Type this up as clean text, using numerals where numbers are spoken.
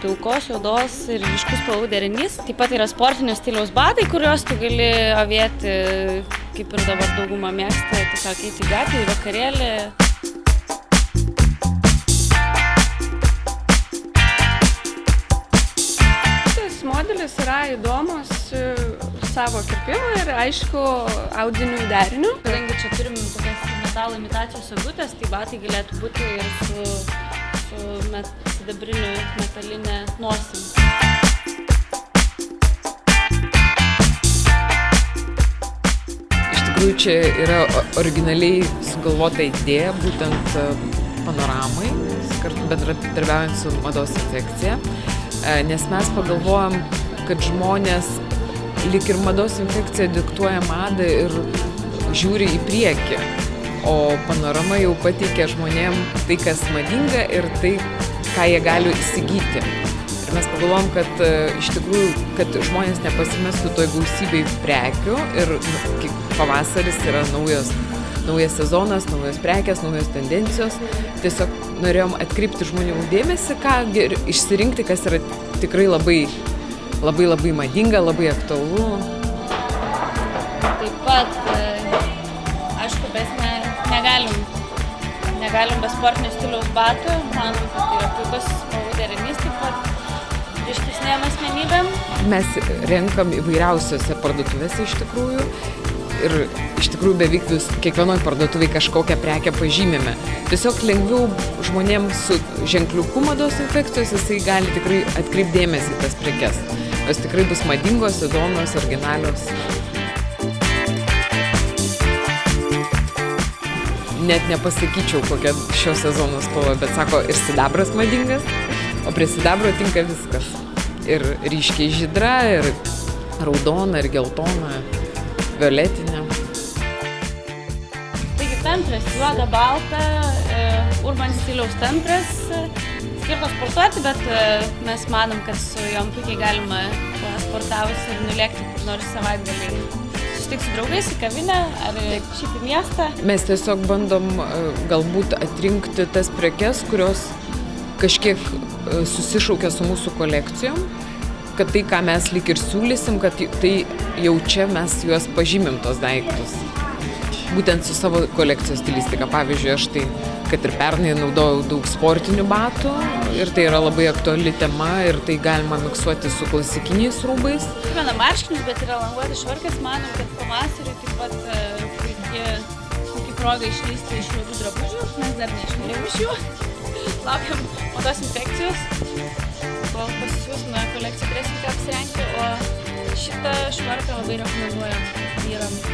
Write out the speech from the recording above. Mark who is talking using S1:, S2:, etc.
S1: pilkos, juodos ir ryškių spalvų derinys. Taip pat yra sportinio stiliaus batai, kuriuos tu gali avėti, kaip ir dabar dauguma mėgsta, tiesiog eiti į gatvę, į vakarėlį. Šis modelis yra įdomus savo kirpimu ir, aišku, audinių deriniu. Kadangi čia turim tokias metalo imitacijos sagutės, tai batai galėtų būti ir su sidabriniu metalinė nosim.
S2: Iš tikrųjų, čia yra originaliai sugalvota idėja, būtent panoramai, kartu bendradarbiaujant su mados infekcija, nes mes pagalvojom, kad žmonės lyg ir mados infekcija diktuoja madą ir žiūri į priekį, o panorama jau pateikia žmonėm tai, kas madinga ir tai, ką jie gali įsigyti. Ir mes pagalvom, kad iš tikrųjų, kad žmonės nepasimestų toj gausybėj prekių ir pavasaris yra naujas sezonas, naujos prekės, naujos tendencijos. Tiesiog norėjom atkreipti žmonių dėmesį, ką išsirinkti, kas yra tikrai labai madinga, labai aktualu.
S1: Taip pat, aišku, mes negalim be sportinio stiliaus batų. Manom, kad tai yra puikus spalvų derinys, taip pat ryškesnėm asmenybėm.
S2: Mes renkam įvairiausiose parduotuvėse iš tikrųjų. Ir iš tikrųjų beveik kiekvienoj parduotuvėj kažkokią prekę pažymime. Tiesiog lengviau žmonėms su ženkliuku mados infekcijos, jisai gali tikrai atkreipti dėmesį į tas prekes. Jos tikrai bus madingos, įdomios, originalios. Net nepasakyčiau, kokia šio sezono spalva, bet sako, ir sidabras madingas, o prie sidabro tinka viskas. Ir ryškiai žydra, ir raudona, ir geltona, violetinė.
S1: Taigi tampres, juoda, balta, urban stiliaus tampres, skirtos sportuoti, bet mes manom, kad su jom puikiai galima sportavus ir nulėkti kur nors savaitgalį. Susitikti su draugais į kavinę ar šiaip į miestą.
S2: Mes tiesiog bandom galbūt atrinkti tas prekes, kurios kažkiek susišaukia su mūsų kolekcijom, kad tai, ką mes lyg ir siūlysim, kad tai jau čia mes juos pažymim tos daiktus. Būtent su savo kolekcijos stilistika. Pavyzdžiui, aš tai, kad ir pernai naudojau daug sportinių batų ir tai yra labai aktuali tema ir tai galima miksuoti su klasikiniais rūbais.
S1: Primena marškinius, bet yra languotas švarkas. Manom, kad pavasarį taip pat puikiai proga išvysti iš juodų drabužių. Mes dar neišmėlėm iš jų. Laukiam mados infekcijos. Kol pasisiūsime kolekciją, turėsim ką apsirengti, o šitą švarką labai rekomenduojam vyram.